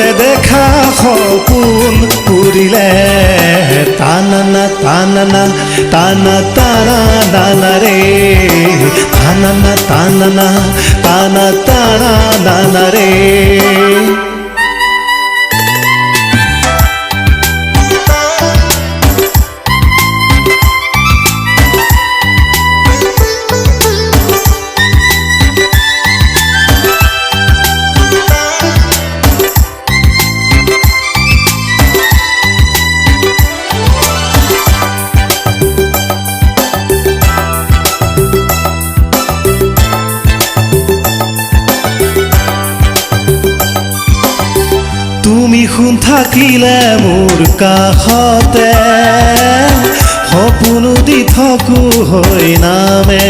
নেদেখা সপোন পুৰিলে তানানা তানানা তানা তানা দানা ৰে তানানা তানানা তানা তানা দানা ৰে তুমি শুন থাকিলে মোৰ কাষতে সপোনো দি থকো হৈ নামে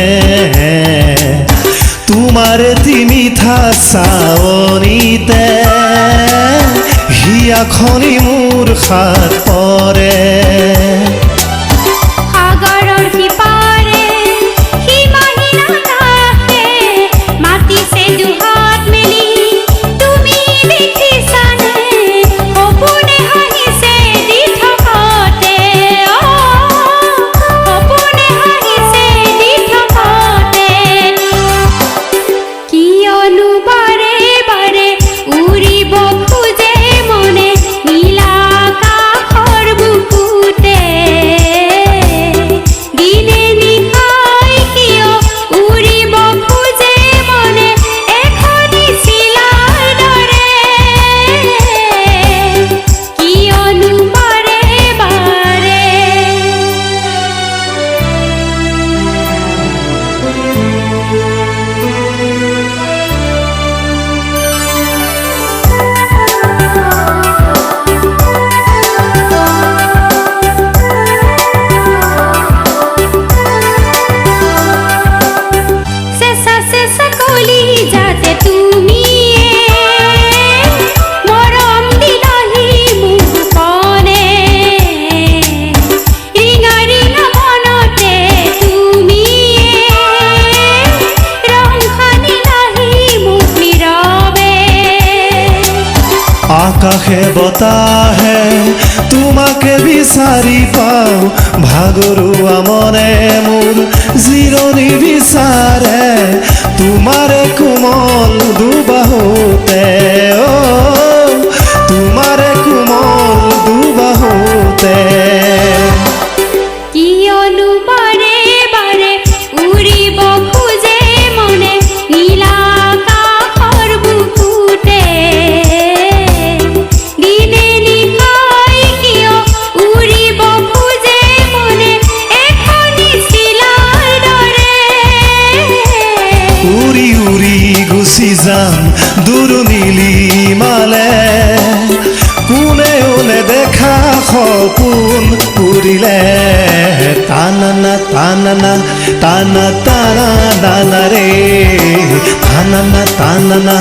তোমাৰ তিনিঠা চাৱনিতে হিয়াখনি মোৰ হাত পৰে আকাশে বতাহে তোমাকে বিচাৰি পাওঁ ভাগৰুৱা মনে মোৰ জিৰণি বিচাৰে তোমাৰে কোমল দুবাহুতে তোমাৰে কোমল দুবাহুতে গুচি যাম দূৰ নীলিমালে কোনেও নেদেখা সপোন পুৰিলে তানানা তানানা তানা তানা দানা ৰে তানানা তানানা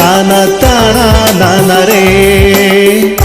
তানা তানা দানা ৰে